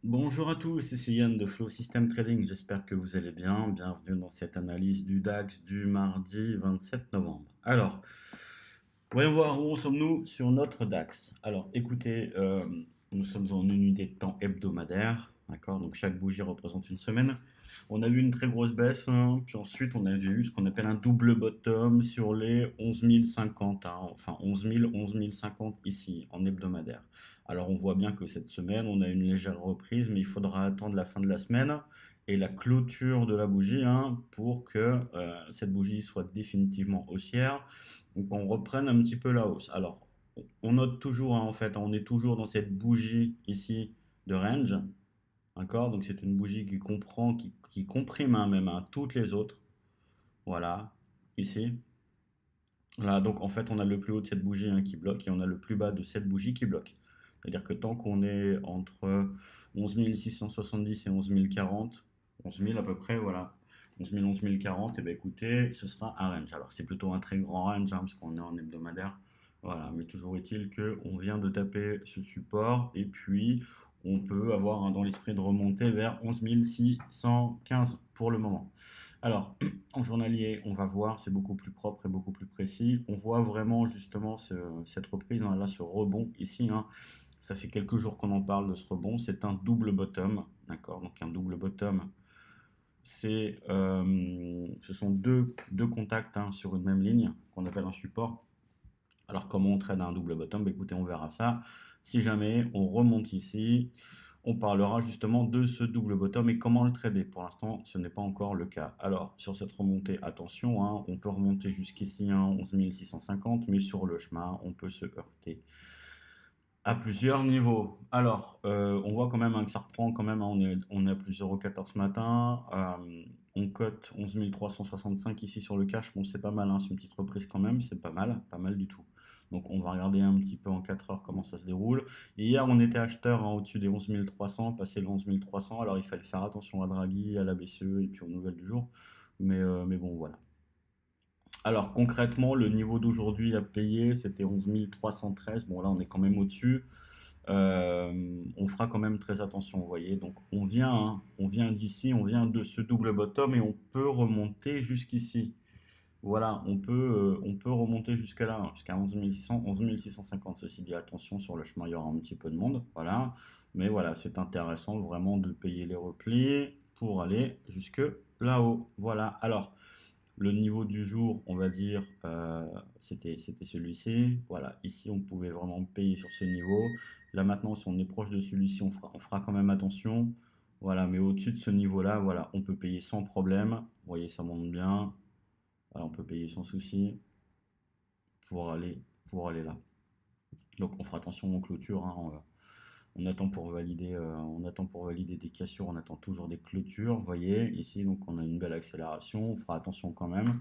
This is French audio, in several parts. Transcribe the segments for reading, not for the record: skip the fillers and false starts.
Bonjour à tous, c'est Yann de Flow System Trading. J'espère que vous allez bien. Bienvenue dans cette analyse du DAX du mardi 27 novembre. Alors, voyons voir où en sommes-nous sur notre DAX. Alors, écoutez, nous sommes en unité de temps hebdomadaire. D'accord, donc chaque bougie représente une semaine. On a vu une très grosse baisse, hein, puis ensuite on a vu ce qu'on appelle un double bottom sur les 11 050, hein, enfin 11 000, 11 050 ici en hebdomadaire. Alors on voit bien que cette semaine on a une légère reprise, mais il faudra attendre la fin de la semaine et la clôture de la bougie, hein, pour que cette bougie soit définitivement haussière, donc on reprenne un petit peu la hausse. Alors on note toujours, hein, en fait, on est toujours dans cette bougie ici de range. D'accord? Donc c'est une bougie qui comprend, qui comprime, hein, même, hein, toutes les autres. Voilà, ici. Voilà, donc en fait on a le plus haut de cette bougie, hein, qui bloque et on a le plus bas de cette bougie qui bloque. C'est-à-dire que tant qu'on est entre 11 670 et 11 040, 11 000 à peu près, voilà, 11 000, 11 040, et bien écoutez, ce sera un range. Alors c'est plutôt un très grand range, hein, parce qu'on est en hebdomadaire. Voilà, mais toujours est-il qu'on vient de taper ce support et puis on peut avoir, hein, dans l'esprit de remonter vers 11 615 pour le moment. Alors, en journalier, on va voir, c'est beaucoup plus propre et beaucoup plus précis. On voit vraiment justement cette reprise, hein, là, ce rebond ici, hein. Ça fait quelques jours qu'on en parle de ce rebond. C'est un double bottom, d'accord? Donc un double bottom, ce sont deux contacts, hein, sur une même ligne qu'on appelle un support. Alors comment on trade un double bottom? Bah, écoutez, on verra ça. Si jamais on remonte ici, on parlera justement de ce double bottom et comment le trader. Pour l'instant, ce n'est pas encore le cas. Alors, sur cette remontée, attention, hein, on peut remonter jusqu'ici, hein, 11 650, mais sur le chemin, on peut se heurter à plusieurs niveaux. Alors, on voit quand même, hein, que ça reprend quand même, hein, on est à plus 0,14 ce matin. On cote 11 365 ici sur le cash. Bon, c'est pas mal, hein, c'est une petite reprise quand même, c'est pas mal du tout. Donc on va regarder un petit peu en 4 heures comment ça se déroule. Et hier, on était acheteur, hein, au-dessus des 11 300, passé le 11 300. Alors il fallait faire attention à Draghi, à la BCE et puis aux nouvelles du jour. Mais bon, voilà. Alors concrètement, le niveau d'aujourd'hui à payer, c'était 11 313. Bon, là, on est quand même au-dessus. On fera quand même très attention, vous voyez. Donc on vient, hein, on vient d'ici, on vient de ce double bottom et on peut remonter jusqu'ici. Voilà, on peut remonter jusque là, hein, jusqu'à 11 600, 11 650. Ceci dit, attention, sur le chemin, il y aura un petit peu de monde. Voilà. Mais voilà, c'est intéressant vraiment de payer les replis pour aller jusque là-haut. Voilà. Alors, le niveau du jour, on va dire, c'était celui-ci. Voilà, ici, on pouvait vraiment payer sur ce niveau. Là, maintenant, si on est proche de celui-ci, on fera quand même attention. Voilà, mais au-dessus de ce niveau-là, voilà, on peut payer sans problème. Vous voyez, ça monte bien. Voilà, on peut payer sans souci pour aller, pour aller là. Donc, on fera attention aux clôtures, hein. On attend pour valider, on attend pour valider des cassures, on attend toujours des clôtures. Vous voyez, ici, donc, on a une belle accélération. On fera attention quand même.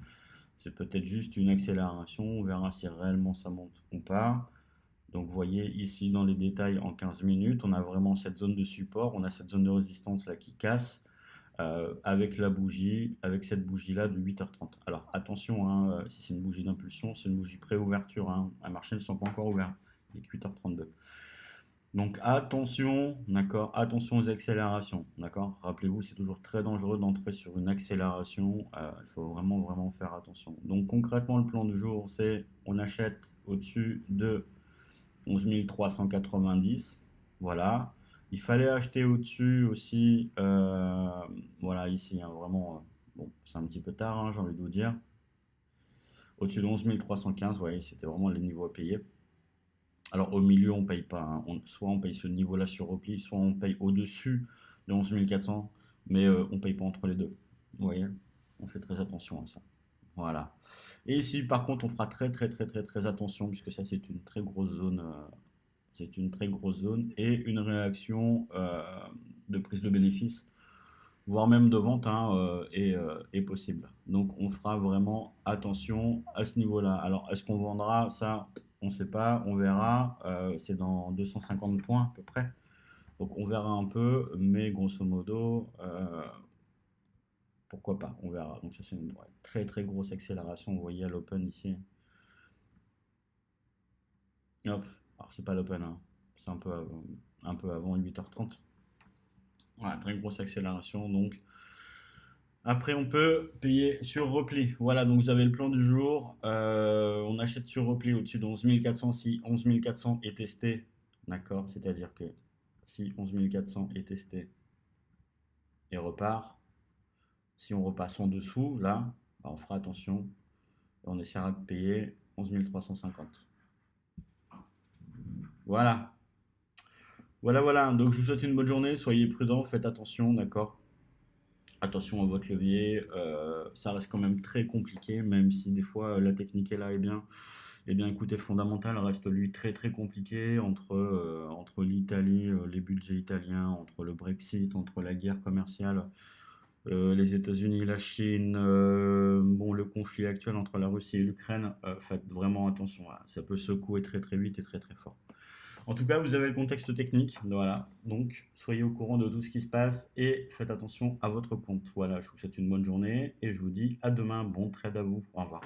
C'est peut-être juste une accélération, on verra si réellement ça monte ou pas. Donc vous voyez ici dans les détails en 15 minutes, on a vraiment cette zone de support, on a cette zone de résistance là qui casse, avec la bougie, avec cette bougie là de 8h30. Alors attention, hein, si c'est une bougie d'impulsion, c'est une bougie pré-ouverture, hein, les marchés ne sont pas encore ouverts, il est que 8h32. Donc attention, d'accord, attention aux accélérations, d'accord. Rappelez-vous, c'est toujours très dangereux d'entrer sur une accélération. Il faut vraiment, vraiment faire attention. Donc concrètement, le plan du jour, c'est on achète au-dessus de 11 390. Voilà. Il fallait acheter au-dessus aussi. Voilà, ici, hein, vraiment. Bon, c'est un petit peu tard, hein, j'ai envie de vous dire. Au-dessus de 11 315, vous voyez, c'était vraiment les niveaux à payer. Alors au milieu, on paye pas, hein. Soit on paye ce niveau-là sur repli, soit on paye au-dessus de 11 400, mais on paye pas entre les deux. Vous voyez, on fait très attention à ça. Voilà. Et ici, par contre, on fera très très très très très attention puisque ça c'est une très grosse zone, c'est une très grosse zone et une réaction, de prise de bénéfice, voire même de vente, hein, est possible. Donc on fera vraiment attention à ce niveau-là. Alors est-ce qu'on vendra ça? On ne sait pas, on verra. C'est dans 250 points à peu près. Donc on verra un peu, mais grosso modo, pourquoi pas, on verra. Donc ça c'est une, ouais, très très grosse accélération, vous voyez à l'open ici. Hop, alors c'est pas l'open, hein. C'est un peu avant 8h30. Voilà, très grosse accélération. Donc, après, on peut payer sur repli. Voilà, donc vous avez le plan du jour. On achète sur repli au-dessus de 11 400 si 11 400 est testé. D'accord? C'est-à-dire que si 11 400 est testé et repart, si on repasse en dessous, là, bah, on fera attention. On essaiera de payer 11 350. Voilà. Voilà, voilà. Donc, je vous souhaite une bonne journée. Soyez prudents, faites attention, d'accord? Attention à votre levier. Ça reste quand même très compliqué, même si des fois la technique est là et bien. Eh bien, écoutez, le fondamental reste lui très très compliqué entre l'Italie, les budgets italiens, entre le Brexit, entre la guerre commerciale, les États-Unis, la Chine, bon, le conflit actuel entre la Russie et l'Ukraine. Faites vraiment attention, là. Ça peut secouer très très vite et très très fort. En tout cas, vous avez le contexte technique, voilà. Donc, soyez au courant de tout ce qui se passe et faites attention à votre compte. Voilà, je vous souhaite une bonne journée et je vous dis à demain. Bon trade à vous. Au revoir.